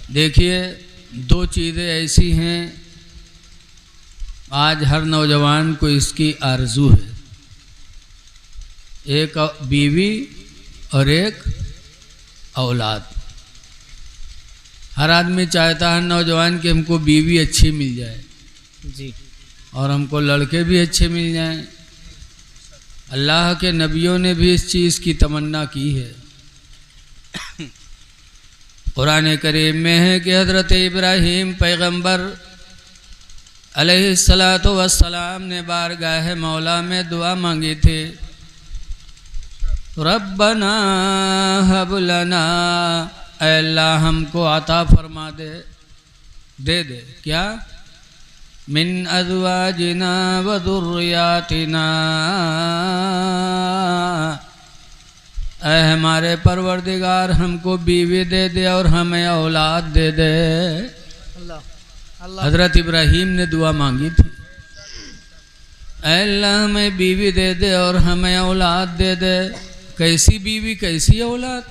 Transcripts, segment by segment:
देखिए, दो चीज़ें ऐसी हैं आज हर नौजवान को इसकी आरज़ू है, एक बीवी और एक औलाद। हर आदमी चाहता है नौजवान कि हमको बीवी अच्छी मिल जाए जी, और हमको लड़के भी अच्छे मिल जाएं। अल्लाह के नबियों ने भी इस चीज़ की तमन्ना की है। कुरान करीम में है कि हज़रत इब्राहीम पैगंबर अलैहिस्सलातु वस्सलाम ने बारगाह मौला में दुआ मांगी थी, रब्बना हब लना, ऐ अल्लाह हमको अता फरमा दे क्या, मिन अज़वाजिना व ज़ुर्रियातिना, ऐ हमारे परवरदिगार हमको बीवी दे दे और हमें औलाद दे दे। अल्लाह हज़रत इब्राहीम ने दुआ मांगी थी, ऐ अल्लाह हमें बीवी दे दे और हमें औलाद दे दे। कैसी बीवी कैसी औलाद?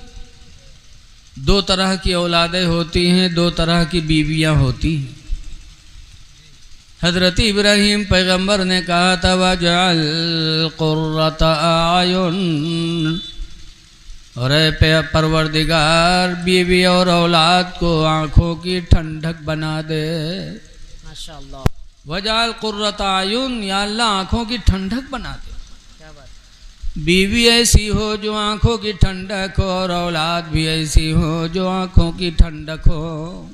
दो तरह की औलादें होती हैं, दो तरह की बीवियां होती हैं। हज़रत इब्राहीम पैगंबर ने कहा था, वजअल क़ुर्रत आयुन, और परवरदिगार बीवी और औलाद को आँखों की ठंडक बना दे। माशाअल्लाह, वजअल क़ुर्रत आयुन, या अल्लाह आँखों की ठंडक बना दे। क्या बात, बीवी ऐसी हो जो आँखों की ठंडक हो और औलाद भी ऐसी हो जो आँखों की ठंडक हो।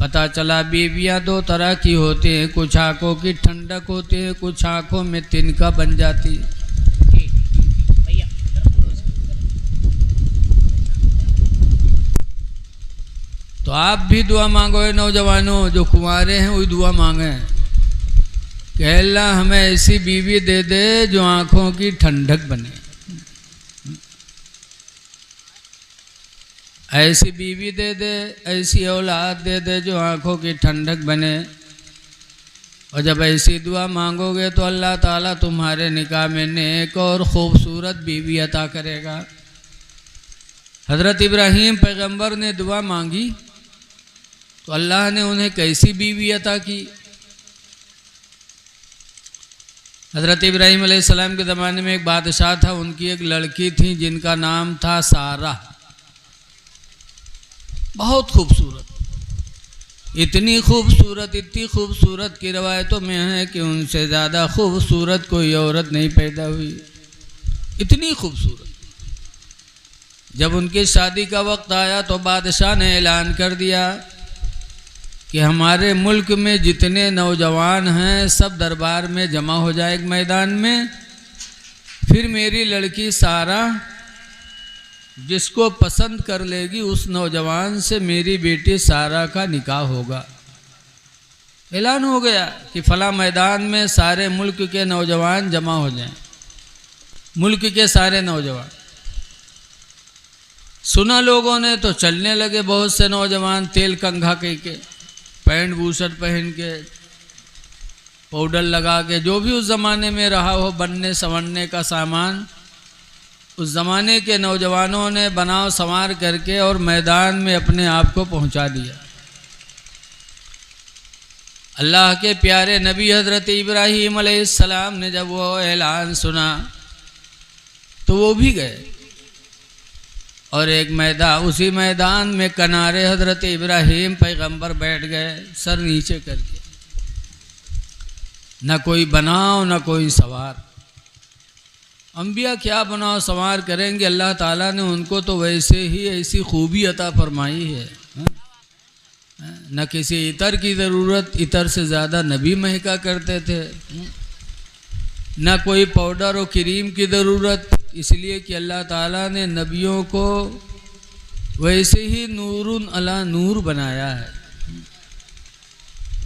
पता चला बीवियाँ दो तरह की होती हैं, कुछ आँखों की ठंडक होती है, कुछ आँखों में तिनका बन जाती है। भैया तो आप भी दुआ मांगो, नौजवानों जो कुंवारे हैं वही दुआ मांगे कि अल्लाह हमें ऐसी बीवी दे दे जो आँखों की ठंडक बने, ऐसी बीवी दे दे, ऐसी औलाद दे दे जो आँखों की ठंडक बने। और जब ऐसी दुआ मांगोगे तो अल्लाह ताला तुम्हारे निकाह में नेक और ख़ूबसूरत बीवी अता करेगा। हज़रत इब्राहीम पैगंबर ने दुआ मांगी तो अल्लाह ने उन्हें कैसी बीवी अता की। हज़रत इब्राहीम अलैहिस्सलाम के ज़माने में एक बादशाह था, उनकी एक लड़की थी जिनका नाम था सारा। बहुत खूबसूरत, इतनी खूबसूरत की रवायतों में है कि उनसे ज़्यादा खूबसूरत कोई औरत नहीं पैदा हुई, इतनी खूबसूरत। जब उनकी शादी का वक्त आया तो बादशाह ने ऐलान कर दिया कि हमारे मुल्क में जितने नौजवान हैं सब दरबार में जमा हो जाए एक मैदान में, फिर मेरी लड़की सारा जिसको पसंद कर लेगी उस नौजवान से मेरी बेटी सारा का निकाह होगा। ऐलान हो गया कि फला मैदान में सारे मुल्क के नौजवान जमा हो जाएं, मुल्क के सारे नौजवान। सुना लोगों ने तो चलने लगे, बहुत से नौजवान तेल कंघा के पैंट बूशर्ट पहन के, पाउडर लगा के, जो भी उस ज़माने में रहा हो बनने संवरने का सामान उस ज़माने के नौजवानों ने बनाव संवार करके और मैदान में अपने आप को पहुंचा दिया। अल्लाह के प्यारे नबी हज़रत इब्राहीम अलैहिस्सलाम ने जब वो ऐलान सुना तो वो भी गए और एक उसी मैदान में किनारे हज़रत इब्राहीम पैगंबर बैठ गए, सर नीचे करके। न कोई बनाव न कोई सवार। अंबिया क्या बनाव संवार करेंगे, अल्लाह ताला ने उनको तो वैसे ही ऐसी खूबी अता फरमाई है। न किसी इतर की ज़रूरत, इतर से ज़्यादा नबी महका करते थे। न कोई पाउडर और क्रीम की ज़रूरत, इसलिए कि अल्लाह ताला ने नबियों को वैसे ही नूरुन अला नूर बनाया है।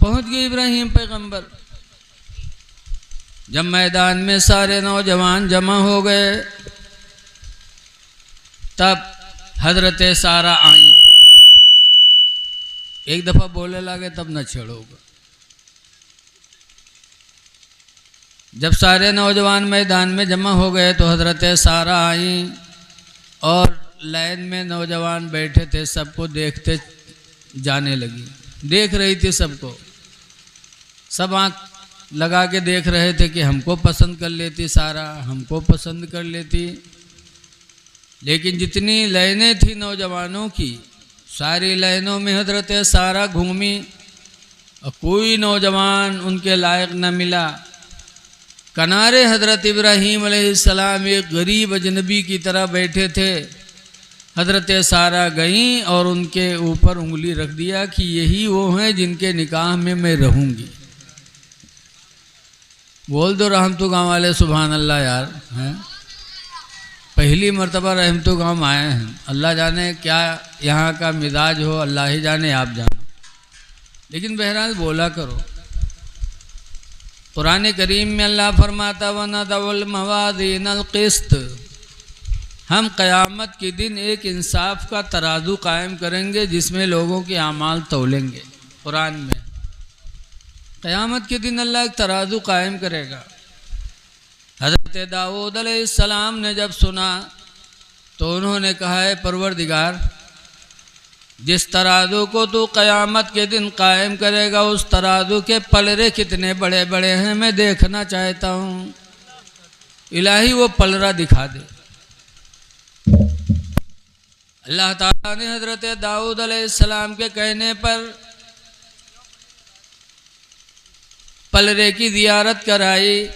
पहुँच गए इब्राहीम पैगंबर। जब मैदान में सारे नौजवान जमा हो गए तब हज़रत सारा आई। एक दफ़ा बोले लगे तब न छेड़ोगे। जब सारे नौजवान मैदान में जमा हो गए तो हज़रत सारा आई और लाइन में नौजवान बैठे थे, सबको देखते जाने लगी, देख रही थी सबको, सब आँख लगा के देख रहे थे कि हमको पसंद कर लेती सारा, हमको पसंद कर लेती। लेकिन जितनी लाइनें थी नौजवानों की, सारी लाइनों में हजरत सारा घूमी और कोई नौजवान उनके लायक न मिला। किनारे हजरत इब्राहीम अलैहिस्सलाम एक गरीब अजनबी की तरह बैठे थे। हजरत सारा गईं और उनके ऊपर उंगली रख दिया कि यही वो हैं जिनके निकाह में मैं रहूँगी। बोल दो रहमतु गाँव वाले सुभान अल्लाह यार, हैं पहली मर्तबा रहमतु गाँव आए हैं, अल्लाह जाने क्या यहाँ का मिजाज हो, अल्लाह ही जाने आप जानो, लेकिन बहरहाल बोला करो। कुरान करीम में अल्लाह फरमाता वनदउल मवाज़ीनल क़िस्त, हम क़यामत के दिन एक इंसाफ का तराजू कायम करेंगे जिसमें लोगों के अमाल तौलेंगे। कुरान में क़यामत के दिन अल्लाह एक तराजू कायम करेगा। हज़रत दाऊद अलैहिस्सलाम ने जब सुना तो उन्होंने कहा है परवरदिगार, जिस तराजू को तू क़यामत के दिन कायम करेगा उस तराजू के पलरे कितने बड़े बड़े हैं मैं देखना चाहता हूँ। इलाही वो पलरा दिखा दे। अल्लाह ताला ने हज़रत दाऊद अलैहिस्सलाम के कहने पर पलरे की ज़ियारत कराई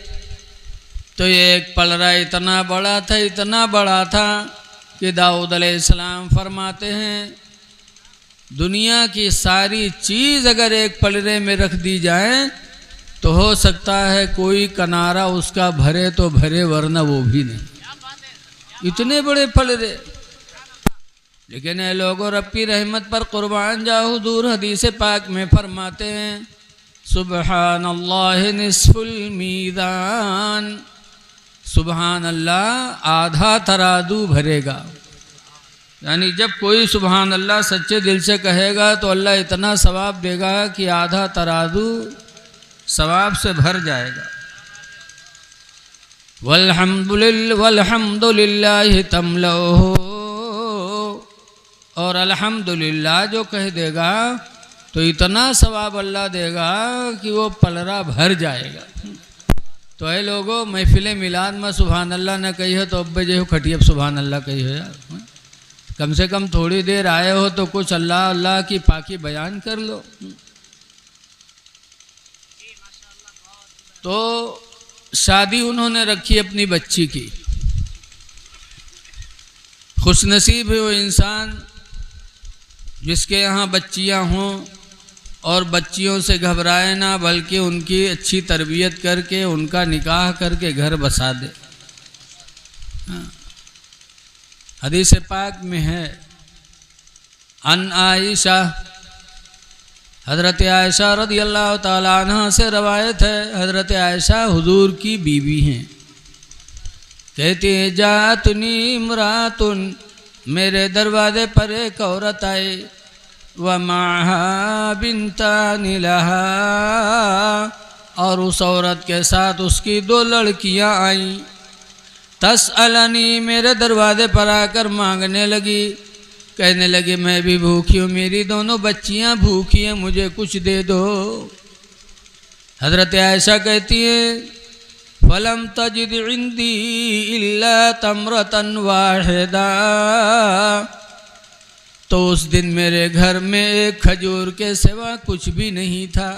तो ये एक पलरा इतना बड़ा था, इतना बड़ा था कि दाऊद अलैहिस्सलाम फरमाते हैं दुनिया की सारी चीज़ अगर एक पलरे में रख दी जाए तो हो सकता है कोई किनारा उसका भरे तो भरे, वरना वो भी नहीं। इतने बड़े पलरे। लेकिन ये लोगों रब्बी रहमत पर कुर्बान जाओ, हुजूर हदीस पाक में फरमाते हैं सुबहानल्लाह निस्फुल मीज़ान, सुबहान अल्लाह आधा तराजू भरेगा। यानी जब कोई सुबहान अल्लाह सच्चे दिल से कहेगा तो अल्लाह इतना सवाब देगा कि आधा तराजू सवाब से भर जाएगा। वल्हम्दुलिल्लाहि तमलओ, और अल्हम्दुलिल्लाह जो कह देगा तो इतना सवाब अल्लाह देगा कि वो पलरा भर जाएगा। तो ऐ लोगों महफिल मिलाद में सुबहान अल्लाह ने कही है तो अब जो खटियब सुबहान अल्लाह कही हो यार, कम से कम थोड़ी देर आए हो तो कुछ अल्लाह अल्लाह की पाकी बयान कर लो। तो शादी उन्होंने रखी अपनी बच्ची की। खुशनसीब है वो इंसान जिसके यहाँ बच्चियाँ हों और बच्चियों से घबराए ना, बल्कि उनकी अच्छी तरबियत करके उनका निकाह करके घर बसा दे। हदीस पाक में है अन आयशा, हज़रत आयशा रज़ियल्लाहु ताला अन्हा से रवायत है। हज़रत आयशा हुजूर की बीवी हैं। कहती है जातनी इमरातुन, मेरे दरवाजे पर एक औरत आई, व माहा बिन्तानि लहा, और उस औरत के साथ उसकी 2 लड़कियां आईं। तसअलनी, मेरे दरवाजे पर आकर मांगने लगी, कहने लगी मैं भी भूखी हूँ, मेरी दोनों बच्चियाँ भूखी हैं, मुझे कुछ दे दो। हज़रत आयशा कहती है फलम तजिद इंदी इल्ला तमरतन वाहिदा, तो उस दिन मेरे घर में एक खजूर के सिवा कुछ भी नहीं था।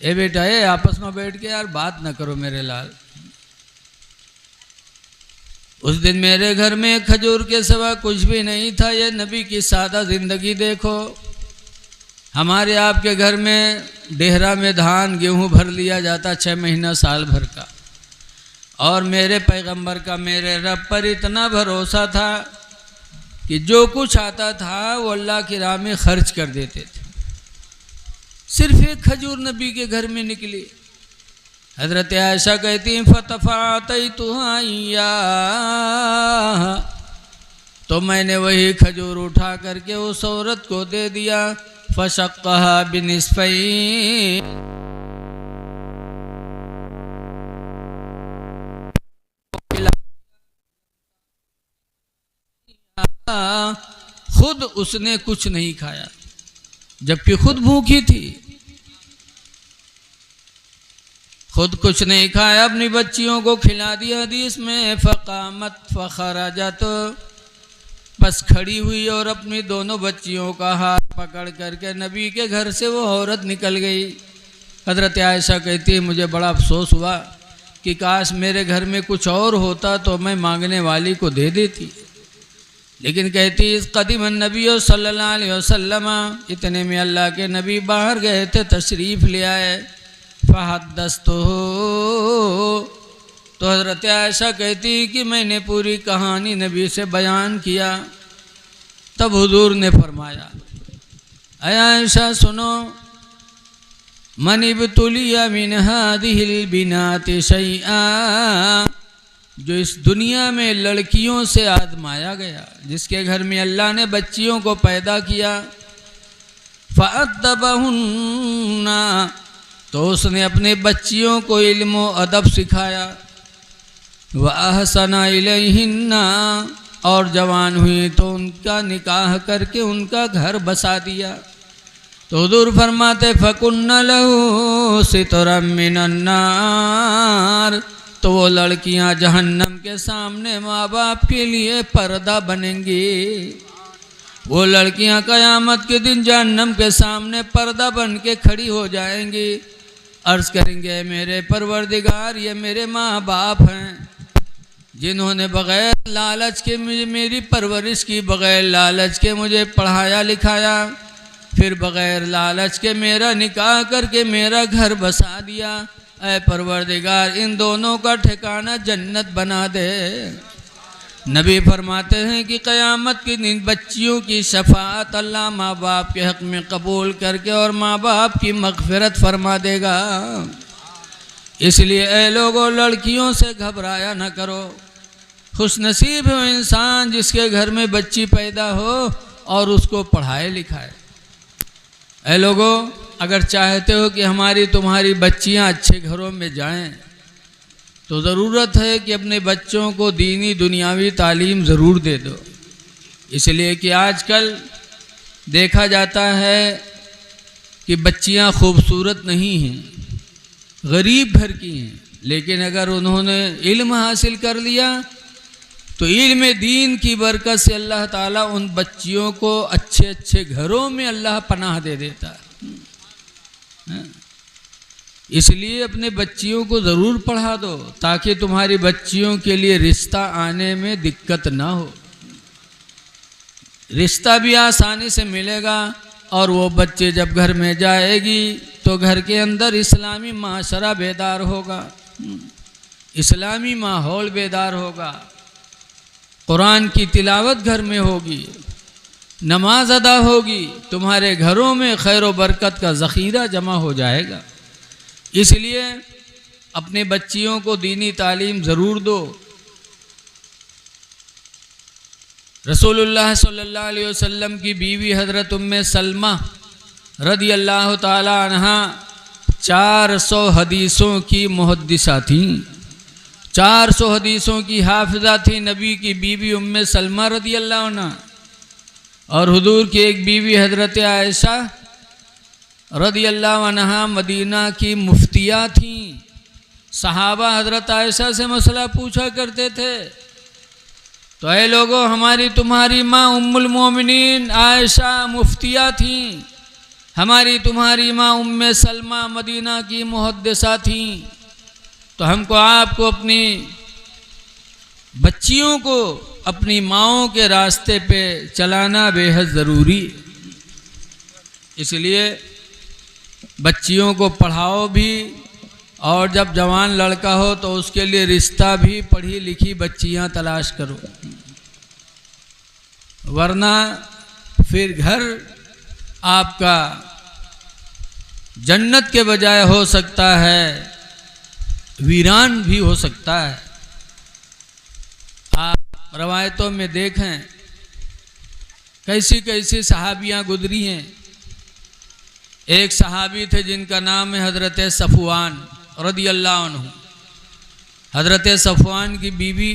ए बेटा ए आपस में बैठ के यार बात न करो मेरे लाल। उस दिन मेरे घर में खजूर के सिवा कुछ भी नहीं था। ये नबी की सादा ज़िंदगी देखो। हमारे आपके घर में डेहरा में धान गेहूँ भर लिया जाता 6 महीना साल भर का, और मेरे पैगंबर का मेरे रब पर इतना भरोसा था कि जो कुछ आता था वो अल्लाह की राह में खर्च कर देते थे। सिर्फ एक खजूर नबी के घर में निकली। हज़रत आयशा कहती हैं फतफ़अतैतुहा, तो मैंने वही खजूर उठा करके उस औरत को दे दिया। फशक्क़हा बिनिस्फ़ैन, खुद उसने कुछ नहीं खाया, जबकि खुद भूखी थी, खुद कुछ नहीं खाया, अपनी बच्चियों को खिला दिया। हदीस में फ़क़ामत फ़ख़रजत, बस खड़ी हुई और अपनी दोनों बच्चियों का हाथ पकड़ करके नबी के घर से वो औरत निकल गई। हज़रत आयशा कहती है मुझे बड़ा अफसोस हुआ कि काश मेरे घर में कुछ और होता तो मैं मांगने वाली को दे देती, लेकिन कहती इस कदीम नबी सल्लल्लाहु अलैहि वसल्लम, इतने में अल्लाह के नबी बाहर गए थे, तशरीफ़ ले आए। फ़हद्दस्तु, तो हज़रत आयशा कहती कि मैंने पूरी कहानी नबी से बयान किया। तब हुजूर ने फरमाया, ऐ आयशा सुनो, मन इब्तुलिया मिन हादिहिल बिनाति शैआ, जो इस दुनिया में लड़कियों से आजमाया गया, जिसके घर में अल्लाह ने बच्चियों को पैदा किया, फ़अद्दबहुन्ना, तो उसने अपने बच्चियों को इल्म व अदब सिखाया। व अहसना इलैहिन्ना, और जवान हुई तो उनका निकाह करके उनका घर बसा दिया। तो हुजूर फरमाते फ़कुन्ना लहू सितरम मिनन नार, तो वो लड़कियां जहन्नम के सामने माँ बाप के लिए पर्दा बनेंगी। वो लड़कियां क़यामत के दिन जहन्नम के सामने पर्दा बन के खड़ी हो जाएंगी, अर्ज़ करेंगे मेरे परवरदिगार ये मेरे माँ बाप हैं जिन्होंने बग़ैर लालच के मुझे मेरी परवरिश की, बग़ैर लालच के मुझे पढ़ाया लिखाया, फिर बग़ैर लालच के मेरा निकाह करके मेरा घर बसा दिया। ऐ परवरदिगार इन दोनों का ठिकाना जन्नत बना दे। नबी फरमाते हैं कि क़यामत की दिन बच्चियों की शफ़ाअत अल्लाह माँ बाप के हक़ में कबूल करके और माँ बाप की मग़फ़िरत फरमा देगा। इसलिए ऐ लोगों, लड़कियों से घबराया न करो। खुशनसीब है इंसान जिसके घर में बच्ची पैदा हो और उसको पढ़ाए लिखाए। ऐ लोगों, अगर चाहते हो कि हमारी तुम्हारी बच्चियां अच्छे घरों में जाएं, तो ज़रूरत है कि अपने बच्चों को दीनी दुनियावी तालीम ज़रूर दे दो। इसलिए कि आजकल देखा जाता है कि बच्चियां खूबसूरत नहीं हैं, गरीब घर की हैं, लेकिन अगर उन्होंने इल्म हासिल कर लिया तो इल्म दीन की बरकत से अल्लाह ताला उन बच्चियों को अच्छे अच्छे घरों में अल्लाह पनाह दे देता है। इसलिए अपने बच्चियों को ज़रूर पढ़ा दो ताकि तुम्हारी बच्चियों के लिए रिश्ता आने में दिक्कत ना हो। रिश्ता भी आसानी से मिलेगा और वो बच्चे जब घर में जाएगी तो घर के अंदर इस्लामी माशरा बेदार होगा, इस्लामी माहौल बेदार होगा, कुरान की तिलावत घर में होगी, नमाज अदा होगी, तुम्हारे घरों में खैर व बरकत का ज़ख़ीरा जमा हो जाएगा। इसलिए अपने बच्चियों को दीनी तालीम ज़रूर दो। रसूलुल्लाह सल्लल्लाहु अलैहि वसल्लम की बीवी हज़रत उम्मे सलमा रदी अल्लाह ताला अन्हा 400 हदीसों की मुहद्दिसा थीं, 400 हदीसों की हाफिज़ा थी नबी की बीवी उम्मे सलमा रदी अल्लाह अन्हा। और हुजूर की एक बीवी हज़रत आयशा रदी अल्लाह अन्हा मदीना की मुफ्तिया थीं। सहाबा हज़रत आयशा से मसला पूछा करते थे, तो ऐ लोगों, हमारी तुम्हारी माँ उम्मुल मोमिनीन आयशा मुफ्तिया थीं, हमारी तुम्हारी माँ उम्मे सलमा मदीना की मुहद्दिसा थीं, तो हमको आपको अपनी बच्चियों को अपनी माँओं के रास्ते पे चलाना बेहद ज़रूरी। इसलिए बच्चियों को पढ़ाओ भी, और जब जवान लड़का हो तो उसके लिए रिश्ता भी पढ़ी लिखी बच्चियां तलाश करो, वरना फिर घर आपका जन्नत के बजाय हो सकता है वीरान भी हो सकता है। आप रवायतों में देखें कैसी कैसी सहाबियां गुजरी हैं। एक सहाबी थे जिनका नाम है हज़रत सफ़वान रदी अल्लाह अन्हु। हज़रत सफ़वान की बीवी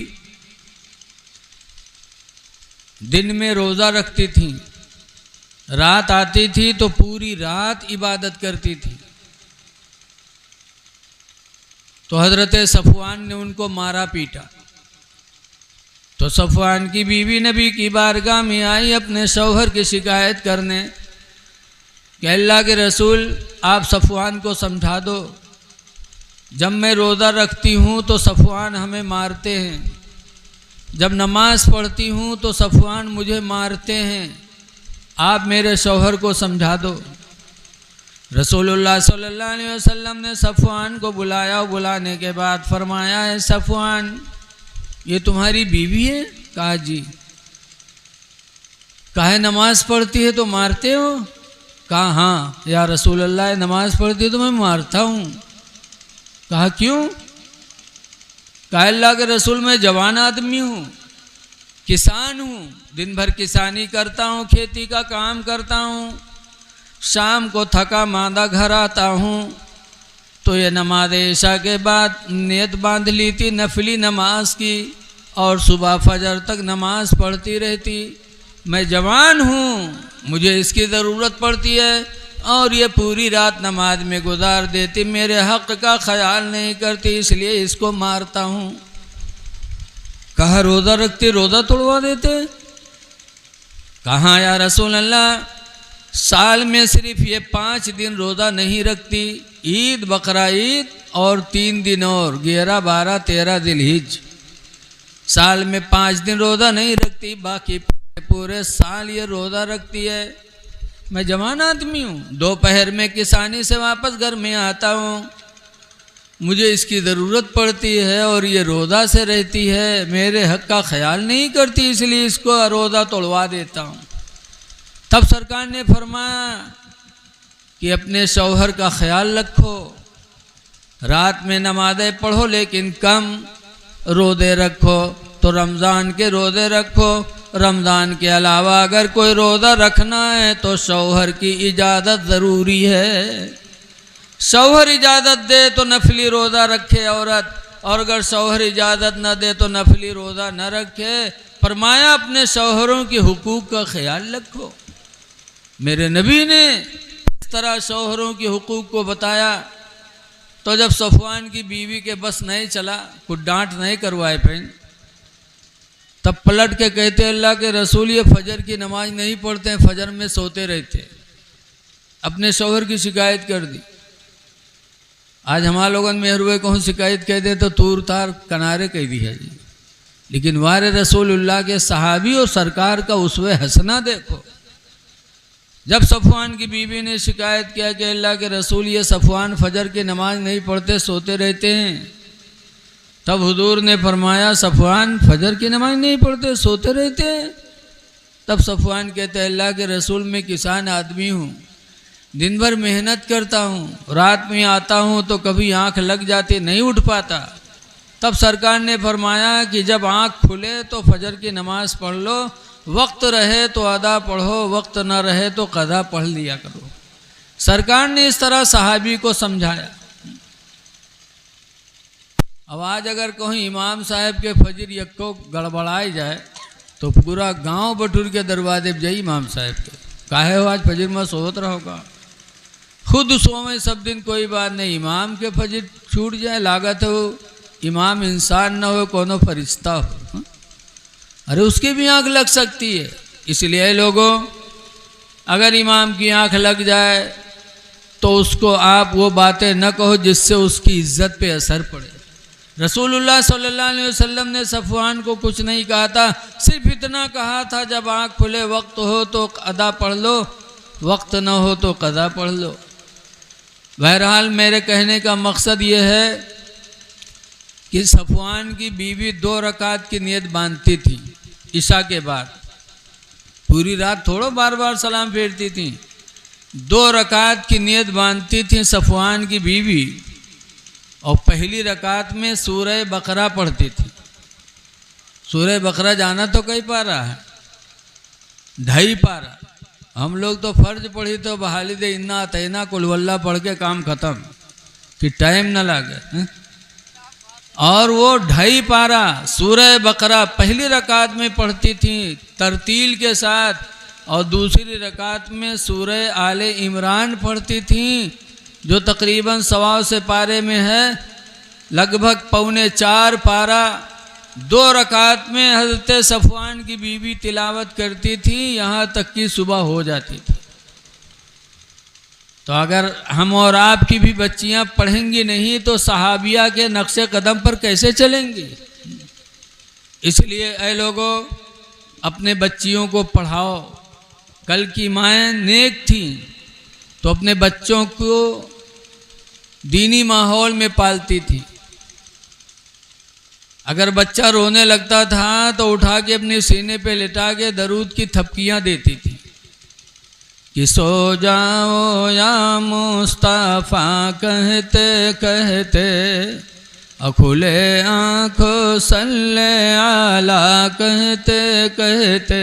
दिन में रोज़ा रखती थी, रात आती थी तो पूरी रात इबादत करती थी। तो हजरत सफ़वान ने उनको मारा पीटा। तो सफ़वान की बीवी नबी की बारगाह में आई अपने शौहर की शिकायत करने कि अल्लाह के रसूल, आप सफ़वान को समझा दो, जब मैं रोज़ा रखती हूँ तो सफ़वान हमें मारते हैं, जब नमाज पढ़ती हूँ तो सफ़वान मुझे मारते हैं, आप मेरे शौहर को समझा दो। रसूलुल्लाह सल्लल्लाहु अलैहि वसल्लम ने सफ़वान को बुलाया। बुलाने के बाद फरमाया, है सफ़वान, ये तुम्हारी बीवी है? कहा जी। कहा नमाज पढ़ती है तो मारते हो? कहा हाँ या रसूलल्लाह, नमाज पढ़ती है तो मैं मारता हूँ। कहा क्यों? कहा अल्लाह के रसूल, मैं जवान आदमी हूँ, किसान हूँ, दिन भर किसानी करता हूँ, खेती का काम करता हूँ, शाम को थका मांदा घर आता हूँ तो ये नमाज इशा के बाद नियत बांध ली थी नफली नमाज की और सुबह फजर तक नमाज पढ़ती रहती। मैं जवान हूँ, मुझे इसकी ज़रूरत पड़ती है और ये पूरी रात नमाज में गुजार देती, मेरे हक़ का ख्याल नहीं करती, इसलिए इसको मारता हूँ। कहा रोज़ा रखती, रोज़ा तोड़वा देते? कहा या रसूल अल्लाह, साल में सिर्फ ये 5 दिन रोज़ा नहीं रखती, ईद बकरा ईद और 3 दिन और 11, 12, 13 जिलहिज, साल में 5 दिन रोज़ा नहीं रखती, बाकी पूरे साल ये रोज़ा रखती है। मैं जवान आदमी हूँ, दोपहर में किसानी से वापस घर में आता हूँ, मुझे इसकी ज़रूरत पड़ती है और ये रोज़ा से रहती है, मेरे हक़ का ख्याल नहीं करती, इसलिए इसको रोज़ा तोड़वा देता हूँ। तब सरकार ने फरमाया कि अपने शौहर का ख्याल रखो, रात में नमाज़ें पढ़ो लेकिन कम, रोज़े रखो तो रमज़ान के रोज़े रखो, रमज़ान के अलावा अगर कोई रोज़ा रखना है तो शौहर की इजाज़त ज़रूरी है। शौहर इजाज़त दे तो नफली रोज़ा रखे औरत, और अगर शौहर इजाज़त न दे तो नफली रोज़ा न रखे। फरमाया अपने शौहरों के हुकूक का ख्याल रखो। मेरे नबी ने इस तरह शौहरों के हुकूक को बताया। तो जब सफ़वान की बीवी के बस नहीं चला, कुछ डांट नहीं करवाए फिर, तब पलट के कहते अल्लाह के रसूल, ये फजर की नमाज नहीं पढ़ते हैं, फजर में सोते रहते। अपने शौहर की शिकायत कर दी। आज हमारा लोगन मेहरुए को शिकायत कह दे तो तूर तार किनारे कह दी है जी, लेकिन वारे रसूलुल्लाह के सहाबी और सरकार का उसवे हसना देखो। जब सफ़वान की बीवी ने शिकायत किया कि अल्लाह के रसूल, ये सफ़वान फजर की नमाज नहीं पढ़ते, सोते रहते हैं, तब हुजूर ने फरमाया सफ़वान फजर की नमाज नहीं पढ़ते, सोते रहते हैं? तब सफ़वान कहते अल्लाह के रसूल, मैं किसान आदमी हूँ, दिन भर मेहनत करता हूँ, रात में आता हूँ तो कभी आँख लग जाती, नहीं उठ पाता। तब सरकार ने फरमाया कि जब आँख खुले तो फजर की नमाज पढ़ लो, वक्त रहे तो अदा पढ़ो, वक्त न रहे तो कदा पढ़ लिया करो। सरकार ने इस तरह सहाबी को समझाया। अब आज अगर कोई इमाम साहब के फजर यक्को गड़बड़ाई जाए तो पूरा गांव बटूर के दरवाजे पे जाई इमाम साहब के, काहे हो आज फजर में सोत रहोगा? खुद सोवे सब दिन कोई बात नहीं, इमाम के फजर छूट जाए, लागत हो इमाम इंसान न हो, कोनो फरिश्ता हो, अरे उसकी भी आंख लग सकती है। इसलिए लोगों, अगर इमाम की आंख लग जाए तो उसको आप वो बातें न कहो जिससे उसकी इज्जत पे असर पड़े। रसूलुल्लाह सल्लल्लाहु अलैहि वसल्लम ने सफ़वान को कुछ नहीं कहा था, सिर्फ इतना कहा था जब आँख खुले वक्त हो तो अदा पढ़ लो, वक्त न हो तो कदा पढ़ लो। बहरहाल मेरे कहने का मकसद ये है कि सफ़वान की बीवी 2 रकात की नियत बांधती थी ईशा के बाद, पूरी रात थोड़ा बार बार सलाम फेरती थी, 2 रकात की नियत बांधती थी सफ़वान की बीवी, और पहली रकात में सूरह बकरा पढ़ती थी। सूरह बकरा जाना तो कई पारा है, 2.5 पारा। हम लोग तो फ़र्ज पढ़ी तो बहाली दे इन्ना तैना कुल वल्ला पढ़ के काम ख़त्म, कि टाइम न लगे। और वो 2.5 पारा सूरह बकरा पहली रकात में पढ़ती थी तरतील के साथ, और दूसरी रकात में सूरह आले इमरान पढ़ती थी, जो तकरीबन 125 पारे में है, लगभग 3.25 पारा 2 रकात में हज़रत सफ़वान की बीवी तिलावत करती थी, यहाँ तक कि सुबह हो जाती थी। तो अगर हम और आपकी भी बच्चियां पढ़ेंगी नहीं तो सहाबिया के नक्शे कदम पर कैसे चलेंगी? इसलिए ऐ लोगों, अपने बच्चियों को पढ़ाओ। कल की माएँ नेक थीं तो अपने बच्चों को दीनी माहौल में पालती थी। अगर बच्चा रोने लगता था तो उठा के अपने सीने पे लिटा के दरूद की थपकियां देती थी कि सो जाओ या मुस्तफ़ा कहते कहते, खुले आँखों सल्ले आला कहते कहते,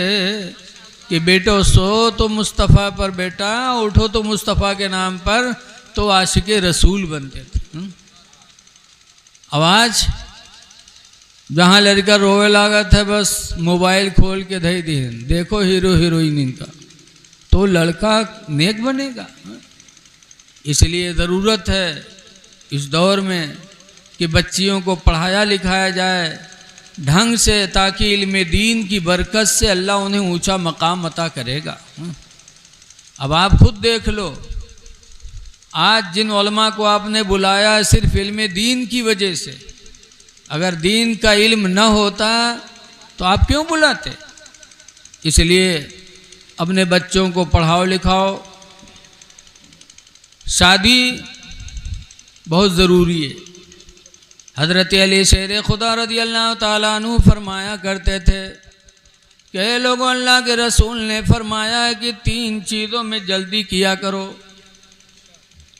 कि बेटो सो तो मुस्तफ़ा पर, बेटा उठो तो मुस्तफ़ा के नाम पर, तो आशिक़े रसूल बनते थे। आवाज़ जहाँ लड़का रोवे लागत है, बस मोबाइल खोल के धई दी, देखो हीरो हीरोइन इनका, तो लड़का नेक बनेगा। इसलिए ज़रूरत है इस दौर में कि बच्चियों को पढ़ाया लिखाया जाए ढंग से, ताकि इल्म दीन की बरकत से अल्लाह उन्हें ऊंचा मकाम अता करेगा। अब आप खुद देख लो, आज जिन उलमा को आपने बुलाया सिर्फ इल्म दीन की वजह से, अगर दीन का इल्म न होता तो आप क्यों बुलाते? इसलिए अपने बच्चों को पढ़ाओ लिखाओ। शादी बहुत ज़रूरी है। हज़रत अली शेर खुदा रज़ी अल्लाह ताला अन्हु फरमाया करते थे कि लोगों, अल्लाह के रसूल ने फरमाया है कि 3 चीज़ों में जल्दी किया करो।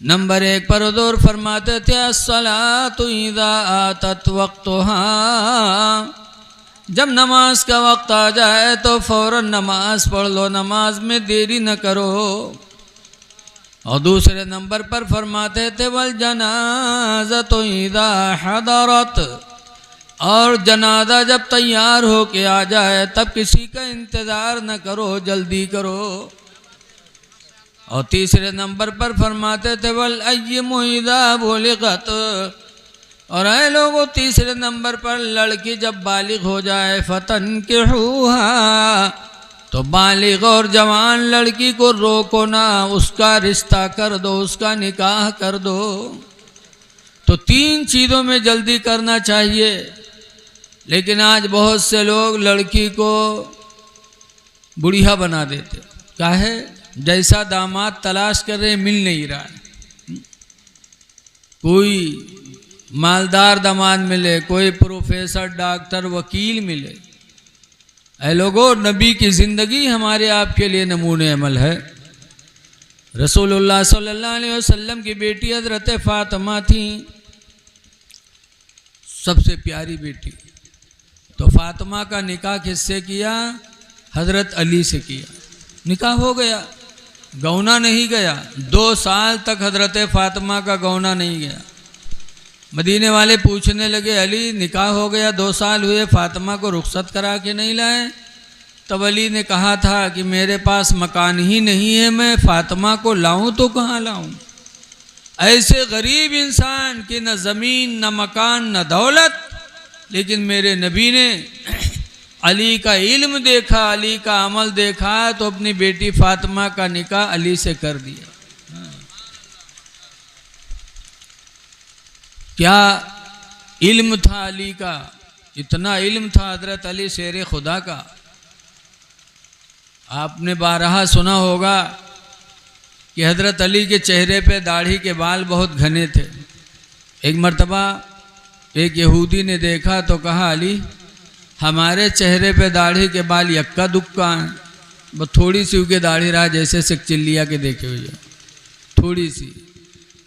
नंबर 1 पर हुज़ूर फरमाते थे, अस्सलातु इज़ा आतत वक्तुहा, जब नमाज का वक्त आ जाए तो फ़ौरन नमाज पढ़ लो, नमाज में देरी न करो। और दूसरे नंबर पर फरमाते थे, वल जनाज़तु इज़ा हदरत, और जनाजा जब तैयार हो के आ जाए तब किसी का इंतज़ार न करो, जल्दी करो। और तीसरे नंबर पर फरमाते थे, वल अय्यमु इज़ा बुलिगत, और ऐ लोगों तीसरे नंबर पर लड़की जब बालिग हो जाए, फतनकिहुहा, तो बालिग और जवान लड़की को रोको ना, उसका रिश्ता कर दो, उसका निकाह कर दो। तो 3 चीज़ों में जल्दी करना चाहिए। लेकिन आज बहुत से लोग लड़की को बुढ़िया बना देते। क्या है? जैसा दामाद तलाश कर रहे मिल नहीं रहा है। कोई मालदार दामाद मिले, कोई प्रोफेसर डॉक्टर वकील मिले। ऐ लोगों, नबी की ज़िंदगी हमारे आपके लिए नमूने अमल है। रसूलुल्लाह सल्लल्लाहु अलैहि वसल्लम की बेटी हज़रत फ़ातिमा थी, सबसे प्यारी बेटी। तो फ़ातिमा का निकाह किससे किया? हज़रत अली से किया। निकाह हो गया, गौना नहीं गया। 2 साल तक हज़रत फ़ातिमा का गौना नहीं गया। मदीने वाले पूछने लगे, अली निकाह हो गया, 2 साल हुए, फ़ातिमा को रुखसत करा के नहीं लाए? तब अली ने कहा था कि मेरे पास मकान ही नहीं है, मैं फ़ातिमा को लाऊं तो कहाँ लाऊं? ऐसे गरीब इंसान कि न ज़मीन न मकान न दौलत, लेकिन मेरे नबी ने अली का इल्म देखा, अली का अमल देखा, तो अपनी बेटी फ़ातिमा का निकाह अली से कर दिया। क्या इल्म था अली का! इतना इल्म था हज़रत अली शेर खुदा का। आपने बारहा सुना होगा कि हज़रत अली के चेहरे पे दाढ़ी के बाल बहुत घने थे। एक मर्तबा एक यहूदी ने देखा तो कहा, अली हमारे चेहरे पे दाढ़ी के बाल यक्का दुक्का हैं, बस थोड़ी सी उनकी दाढ़ी रहा जैसे सिकचिल्लिया के देखे हुए, थोड़ी सी।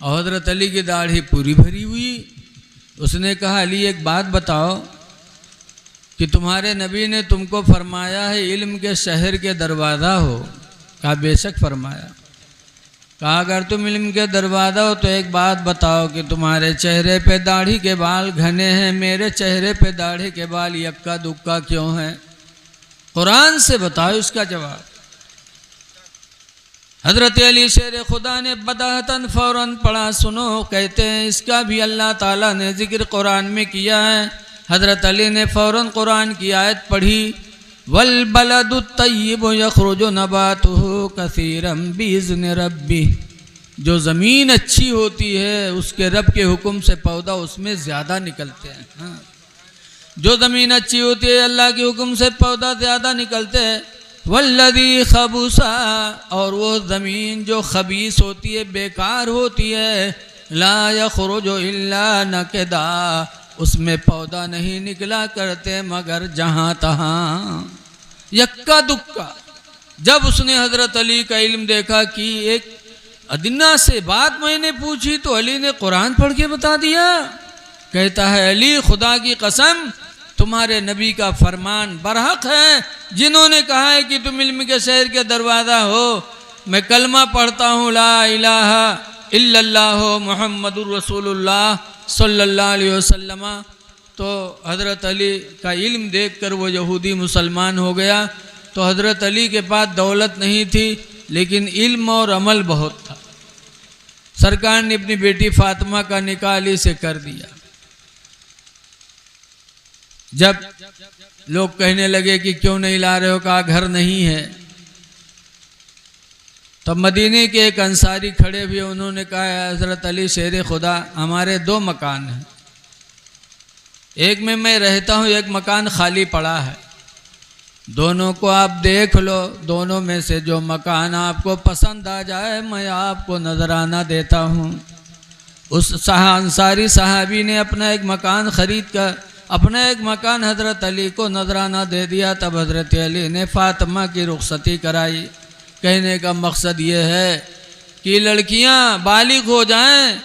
और हज़रत अली की दाढ़ी पूरी भरी हुई। उसने कहा, अली एक बात बताओ कि तुम्हारे नबी ने तुमको फरमाया है इल्म के शहर के दरवाज़ा हो? कहा बेशक फरमाया। कहा अगर तुम इल्म के दरवाज़ा हो तो एक बात बताओ कि तुम्हारे चेहरे पे दाढ़ी के बाल घने हैं, मेरे चेहरे पे दाढ़ी के बाल यक्का दुक्का क्यों हैं? कुरान से बताओ इसका जवाब। हज़रत अली शेर खुदा ने बदाहतन फ़ौरन पढ़ा, सुनो। कहते हैं इसका भी अल्लाह ताला ने ज़िक्र कुरान में किया है। हज़रत अली ने फ़ौरन कुरान की आयत पढ़ी, वल बलदु तय्यिबु यख़रुजु नबातुहु कसीरम बिइज़्नि रब्बी। जो ज़मीन अच्छी होती है उसके रब के हुक्म से पौधा उसमें ज़्यादा निकलते हैं। हाँ। जो ज़मीन अच्छी होती है अल्लाह के हुक्म से पौधा ज़्यादा निकलते हैं। वल्लदी खबूसा, और वो ज़मीन जो खबीस होती है, बेकार होती है, ला यख़रुजु इल्ला नकदा, उसमें पौधा नहीं निकला करते मगर जहाँ तहाँ, यक्का दुक्का। जब उसने हज़रत अली का इल्म देखा कि एक अदना से बात मैंने पूछी तो अली ने कुरान पढ़ के बता दिया। कहता है अली खुदा की कसम तुम्हारे नबी का फरमान बरहक है, जिन्होंने कहा है कि तुम इल्म के शहर के दरवाज़ा हो। मैं कलमा पढ़ता हूँ ला इलाहा इल्लल्लाह मुहम्मदुर रसूलुल्लाह सल्लल्लाहु अलैहि वसल्लम। तो हज़रत अली का इल्म देखकर वो यहूदी मुसलमान हो गया। तो हज़रत अली के पास दौलत नहीं थी लेकिन इल्म और अमल बहुत था। सरकार ने अपनी बेटी फातिमा का निकाह अली से कर दिया। जब लोग कहने लगे कि क्यों नहीं ला रहे हो, कहा घर नहीं है। तब मदीने के एक अंसारी खड़े हुए, उन्होंने कहा हज़रत अली शेर खुदा हमारे 2 मकान हैं, एक में मैं रहता हूँ, एक मकान खाली पड़ा है, दोनों को आप देख लो, दोनों में से जो मकान आपको पसंद आ जाए मैं आपको नजराना देता हूँ। उस अंसारी साहबी ने अपना एक मकान खरीद कर अपना एक मकान हज़रत अली को नजराना दे दिया। तब हज़रत अली ने फातिमा की रुखसती कराई। कहने का मकसद ये है कि लड़कियां बालिग हो जाएं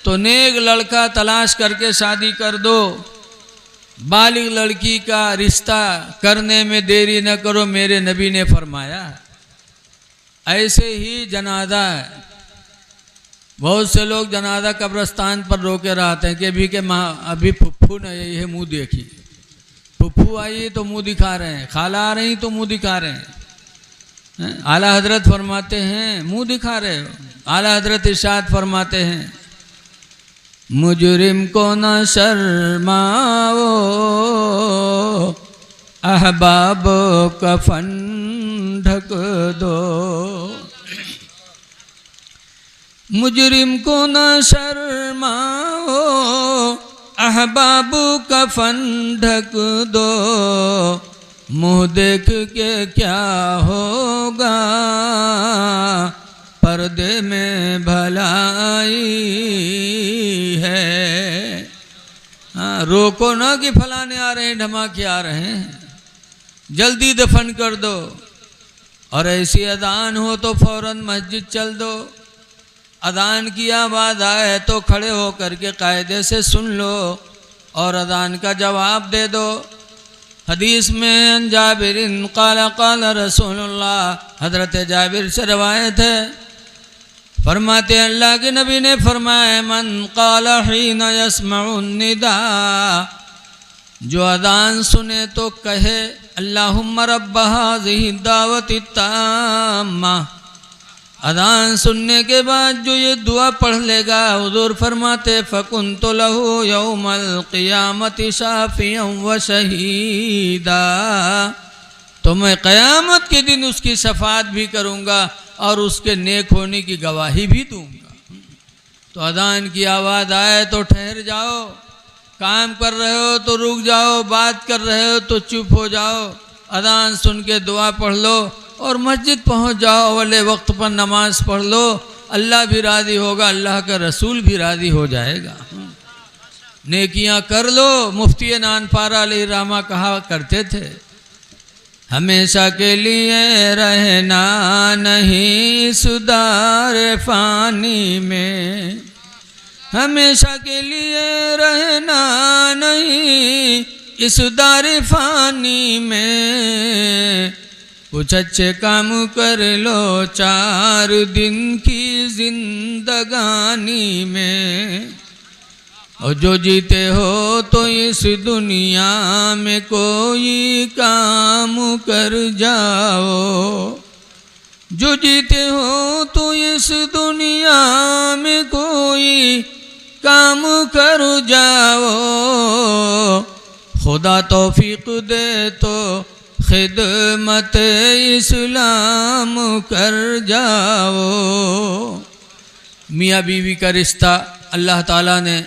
तो नेक लड़का तलाश करके शादी कर दो, बालिग लड़की का रिश्ता करने में देरी न करो, मेरे नबी ने फरमाया। ऐसे ही जनाजा है, बहुत से लोग जनाजा कब्रस्तान पर रोके रहते हैं कि अभी फुफ्फू ने यही है मुँह देखी, फुफ्फू आई तो मुँह दिखा रहे हैं, खाला आ रही तो मुँह दिखा रहे हैं। आला हजरत फरमाते हैं मुँह दिखा रहे हो। आला हजरत इरशाद फरमाते हैं मुजरिम को न शर्माओ, अहबाब कफन ढक दो। मुजरिम को न शर्माओ, अहबाब कफन ढक दो। मुँह देख के क्या होगा, पर्दे में भलाई है। हाँ, रोको ना कि फलाने आ रहे हैं, धमाके आ रहे हैं, जल्दी दफन कर दो। और ऐसी अजान हो तो फौरन मस्जिद चल दो। अजान की आवाज़ आए तो खड़े हो करके कायदे से सुन लो और अजान का जवाब दे दो। हदीस में जाबिरिन क़ाला क़ाला रसूलुल्लाह, हज़रत जाबिर से रवायत है, फरमाते अल्लाह के नबी ने फरमाया मन क़ाला हीन यस्मउन निदा, जो अज़ान सुने तो कहे अल्लाहुम्मा रब्ब हाज़िहि दावति ताम्मा। अज़ान सुनने के बाद जो ये दुआ पढ़ लेगा, हुज़ूर फरमाते फ़कुन्तु लहू यौमल क़ियामति शाफ़ियन व शहीदा, तो मैं क़यामत के दिन उसकी शफ़ाअत भी करूँगा और उसके नेक होने की गवाही भी दूँगा। तो अज़ान की आवाज़ आए तो ठहर जाओ, काम कर रहे हो तो रुक जाओ, बात कर रहे हो तो चुप हो जाओ, अज़ान सुन के दुआ पढ़ लो और मस्जिद पहुंच जाओ, वाले वक्त पर नमाज पढ़ लो। अल्लाह भी राज़ी होगा, अल्लाह का रसूल भी राज़ी हो जाएगा। नेकियां कर लो। मुफ्ती नानपारा अलैहि रहमा कहा करते थे हमेशा के लिए रहना नहीं सुधार फानी में, हमेशा के लिए रहना नहीं इस दार फानी में, कुछ अच्छे काम कर लो 4 दिन की जिंदगानी में, और जो जीते हो तो इस दुनिया में कोई काम कर जाओ। जो जीते हो तो इस दुनिया में कोई काम कर जाओ। खुदा तौफीक दे तो खिदमत इस्लाम कर जाओ। मियाँ बीवी का रिश्ता अल्लाह ताला ने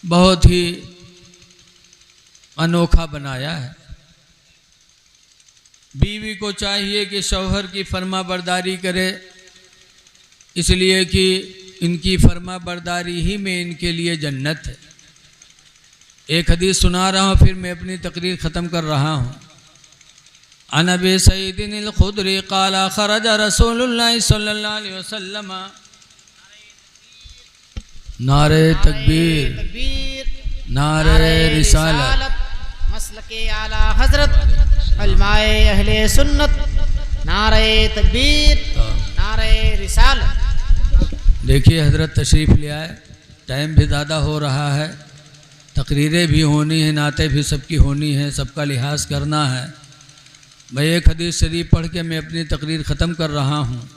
बहुत ही अनोखा बनाया है। बीवी को चाहिए कि शौहर की फर्मा बरदारी करे, इसलिए कि इनकी फर्मा बरदारी ही में इनके लिए जन्नत है। एक हदीस सुना रहा हूँ, फिर मैं अपनी तकरीर ख़त्म कर रहा हूँ। अन अबी सईदिन अल खुदरी क़ाल खरज रसूलुल्लाह सल्लल्लाहु अलैहि वसल्लम। नारे तकबीर, नारे रिसालत, मसलके आला हजरत, उलमाए अहले सुन्नत, नारे तकबीर, नारे रिसालत। देखिए हजरत तशरीफ़ ले आए, टाइम भी ज़्यादा हो रहा है, तकरीरें भी होनी है, नाते भी सबकी होनी है, सबका लिहाज करना है। मैं एक हदीस शरीफ पढ़ के मैं अपनी तकरीर ख़त्म कर रहा हूँ।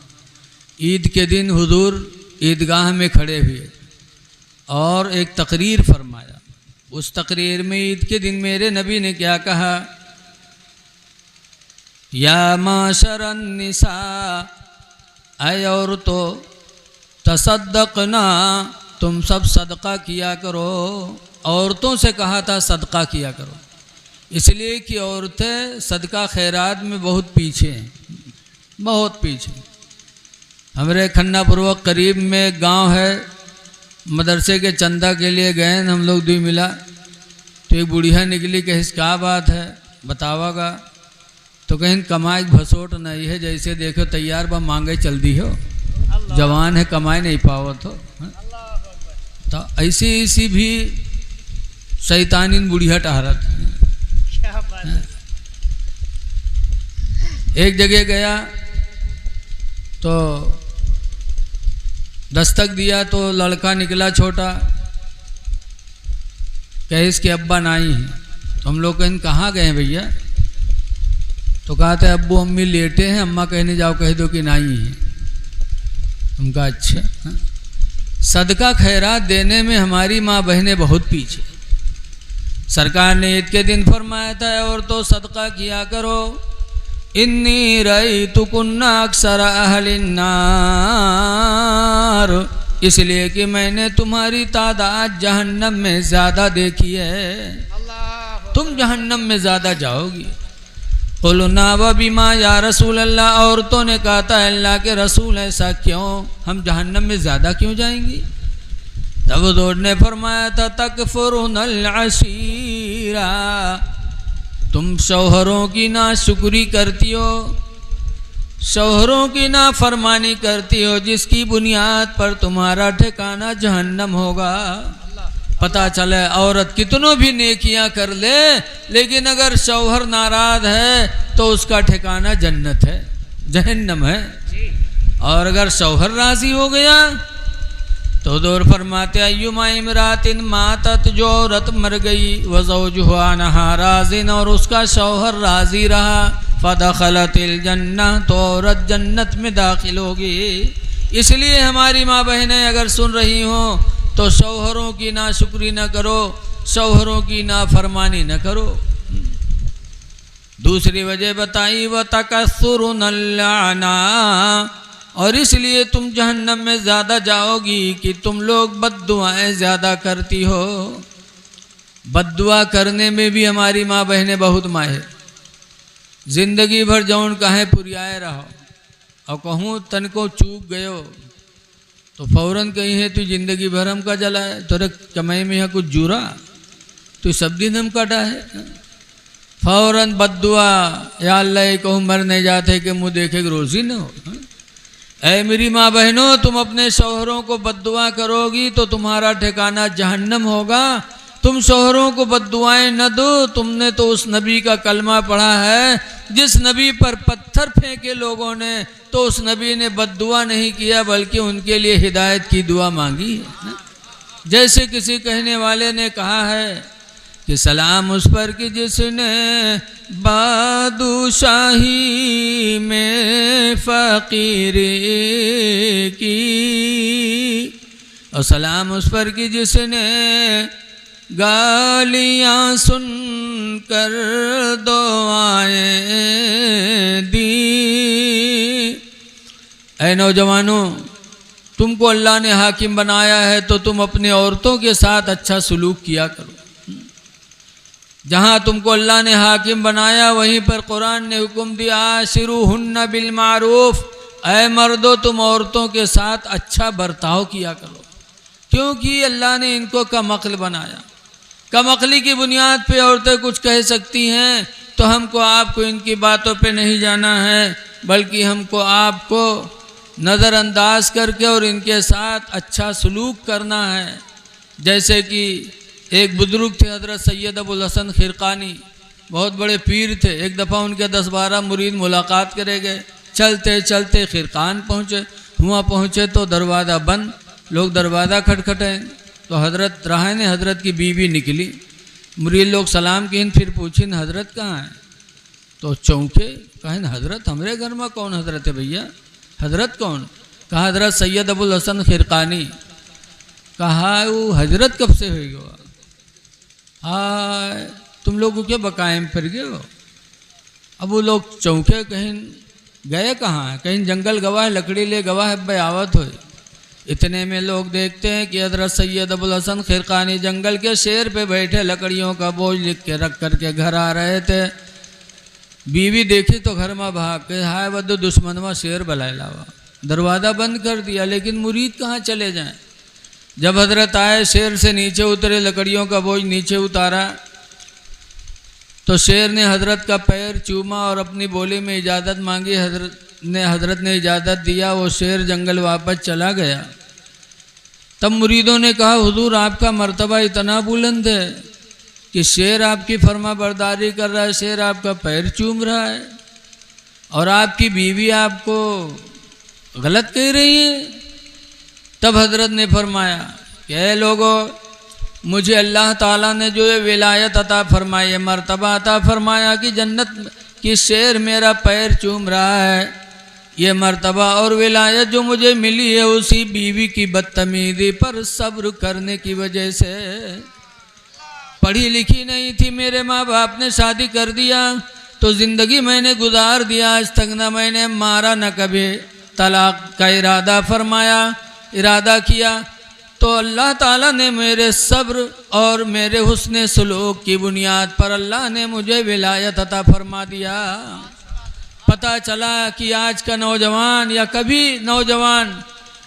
ईद के दिन हुजूर ईदगाह में खड़े हुए और एक तकरीर फरमाया। उस तकरीर में ईद के दिन मेरे नबी ने क्या कहा, या माशरन निसा, ऐ औरतों तसद्दक़ना, तुम सब सदका किया करो। औरतों से कहा था सदका किया करो, इसलिए कि औरतें सदका खैरात में बहुत पीछे हैं, बहुत पीछे। हमारे खन्नापुरवक करीब में गांव है, मदरसे के चंदा के लिए गए हम लोग 2 मिला, तो एक बुढ़िया निकली, कहीं क्या बात है बतावागा, तो कहीं कमाई भसोट नहीं है, जैसे देखो तैयार बा मांगे चल दी हो, जवान है कमाई नहीं पावत हो। तो ऐसी ऐसी भी शैतानीन बुढ़िया टहरत। क्या बात है। एक जगह गया तो दस्तक दिया तो लड़का निकला छोटा, कहे इसके अब्बा नाई हैं। तो हम लोग कहें कहाँ गए हैं भैया, तो कहा था अब्बू अम्मी लेटे हैं, अम्मा कहने जाओ कह दो कि नाई हैं। हम कहा अच्छा। सदका खैरात देने में हमारी माँ बहनें बहुत पीछे। सरकार ने ईद के दिन फरमाया था और तो सदका किया करो, इन्नी रअयतुकुन्ना अक्सर अहलिन नार, इसलिए कि मैंने तुम्हारी तादाद जहन्नम में ज़्यादा देखी है, तुम जहन्नम में ज़्यादा जाओगी। कुलना व बिमा या रसूल अल्लाह, औरतों ने कहा था अल्लाह के रसूल ऐसा क्यों, हम जहन्नम में ज़्यादा क्यों जाएंगी। तब हुज़ूर ने फरमाया था तकफुरुनल अशीरा, तुम शौहरों की नाशुक्री करती हो, शौहरों की नाफरमानी करती हो, जिसकी बुनियाद पर तुम्हारा ठिकाना जहन्नम होगा। पता चले औरत कितनों भी नेकियां कर ले, लेकिन अगर शौहर नाराज है तो उसका ठिकाना जन्नत है, जहन्नम है। और अगर शौहर राजी हो गया तो दूर फरमाते अय्युमा इमरातिन मातत, जो औरत मर गई वज़ौजुहा नहा राजिन, और उसका शौहर राजी रहा, फदखलतिल जन्नह, तो औरत जन्नत में दाखिल होगी। इसलिए हमारी माँ बहनें अगर सुन रही हों तो शौहरों की नाशुक्री न करो, शौहरों की नाफरमानी न करो। दूसरी वजह बताई व तकस्सुरुनल लाना, और इसलिए तुम जहन्नम में ज़्यादा जाओगी कि तुम लोग बद्दुआएँ ज़्यादा करती हो। बद्दुआ करने में भी हमारी माँ बहनें बहुत माहिर। जिंदगी भर जौन कहें पुरियाए रहो, और कहूँ तन को चूक गयो तो फौरन कहीं है तू जिंदगी भर हम का जला है, तोरे कमाई में यहाँ कुछ जुरा, तो सब दिन हम काटा है। फौरन बद्दुआ, या अल्लाह कहूँ मर नहीं जाते कि मुँह देखे कि रोज़ी न हो। ऐ मेरी माँ बहनों, तुम अपने शौहरों को बद्दुआ करोगी तो तुम्हारा ठिकाना जहन्नम होगा। तुम शोहरों को बद्दुआएं न दो, तुमने तो उस नबी का कलमा पढ़ा है जिस नबी पर पत्थर फेंके लोगों ने, तो उस नबी ने बद्दुआ नहीं किया बल्कि उनके लिए हिदायत की दुआ मांगी है। जैसे किसी कहने वाले ने कहा है कि सलाम उस पर कि जिसने बादशाही में फ़कीरी की, और सलाम उस पर कि जिसने गालियाँ सुन कर दुआएं दी। ऐ नौजवानों, तुमको अल्लाह ने हाकिम बनाया है तो तुम अपने औरतों के साथ अच्छा सलूक किया करो। जहाँ तुमको अल्लाह ने हाकिम बनाया वहीं पर कुरान ने हुक्म दिया आशिरूहुन्ना बिल मारूफ, ऐ मर्दो तुम औरतों के साथ अच्छा बर्ताव किया करो, क्योंकि अल्लाह ने इनको कमअक्ल बनाया। कमअक्ली की बुनियाद पे औरतें कुछ कह सकती हैं तो हमको आपको इनकी बातों पे नहीं जाना है, बल्कि हमको आपको नज़रअंदाज करके और इनके साथ अच्छा सलूक करना है। जैसे कि एक बुजुर्ग थे हज़रत सैयद अबुल हसन खिरकानी, बहुत बड़े पीर थे। एक दफ़ा उनके 10-12 मुरीद मुलाकात करे गए, चलते चलते खिरकान पहुँचे। वहाँ पहुँचे तो दरवाज़ा बंद, लोग दरवाज़ा खटखटाए तो हज़रत रहा ने हज़रत की बीवी निकली। मुरीद लोग सलाम किन, फिर पूछिन हज़रत कहाँ है, तो चौंके, कहें हज़रत हमारे घर में कौन हज़रत है भैया, हज़रत कौन? कहा हज़रत सैयद अबुल हसन खिरकानी। कहा वो हज़रत कब से हुई गो? हाँ तुम लोग क्या बकायम फिर गए हो? अब वो लोग चौंके, कहीं गए कहाँ है, कहीं जंगल गवाह लकड़ी ले गवाह है भाई आवत हो। इतने में लोग देखते हैं कि हज़रत सैयद अबुल हसन खिरकानी जंगल के शेर पे बैठे लकड़ियों का बोझ लिख के रख करके घर आ रहे थे। बीवी देखी तो घर में भाग के हाय बद दुश्मनवा शेर बलायला हुआ, दरवाज़ा बंद कर दिया। लेकिन मुरीद कहाँ चले जाएं? जब हज़रत आए शेर से नीचे उतरे, लकड़ियों का बोझ नीचे उतारा तो शेर ने हज़रत का पैर चूमा और अपनी बोली में इजाज़त मांगी। हज़रत ने इजाज़त दिया, वो शेर जंगल वापस चला गया। तब मुरीदों ने कहा हुजूर आपका मर्तबा इतना बुलंद है कि शेर आपकी फरमा बरदारी कर रहा है, शेर आपका पैर चूम रहा है और आपकी बीवी आपको गलत कह रही है। तब हज़रत ने फरमाया कि ऐ लोगों, मुझे अल्लाह ताला ने जो ये विलायत अता फरमाई है, मर्तबा अता फरमाया कि जन्नत की शेर मेरा पैर चूम रहा है, ये मर्तबा और विलायत जो मुझे मिली है उसी बीवी की बदतमीजी पर सब्र करने की वजह से। पढ़ी लिखी नहीं थी, मेरे माँ बाप ने शादी कर दिया तो ज़िंदगी मैंने गुजार दिया, आज तक न मैंने मारा न कभी तलाक का इरादा फरमाया, इरादा किया। तो अल्लाह ताला ने मेरे सब्र और मेरे हुस्न सलूक की बुनियाद पर अल्लाह ने मुझे विलायत अता फरमा दिया। पता चला कि आज का नौजवान या कभी नौजवान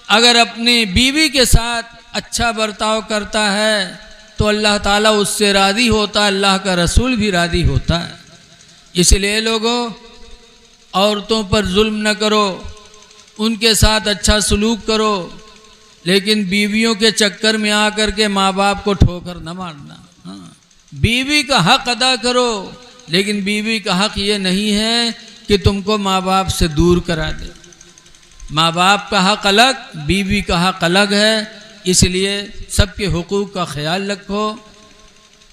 अगर अपनी बीवी के साथ अच्छा बर्ताव करता है तो अल्लाह ताला उससे राज़ी होता है, अल्लाह का रसूल भी राज़ी होता है। इसलिए लोगों, औरतों पर जुल्म न करो, उनके साथ अच्छा सलूक करो, लेकिन बीवियों के चक्कर में आकर के माँ बाप को ठोकर न मारना। हाँ, बीवी का हक अदा करो, लेकिन बीवी का हक ये नहीं है कि तुमको माँ बाप से दूर करा दे। माँ बाप का हक अलग, बीवी का हक अलग है। इसलिए सबके हुकूक का ख्याल रखो।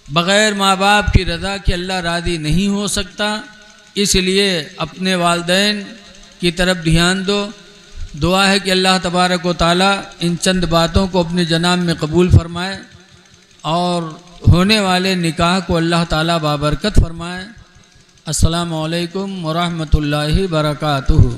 बग़ैर माँ बाप की रज़ा के अल्लाह राज़ी नहीं हो सकता। इसलिए अपने वालिदैन की तरफ ध्यान दो। दुआ है कि अल्लाह तबारक व तआला इन चंद बातों को अपने जनाब में कबूल फरमाए और होने वाले निकाह को अल्लाह ताला बाबरकत फरमाए। अस्सलामु अलैकुम व रहमतुल्लाहि व बरकातुहू।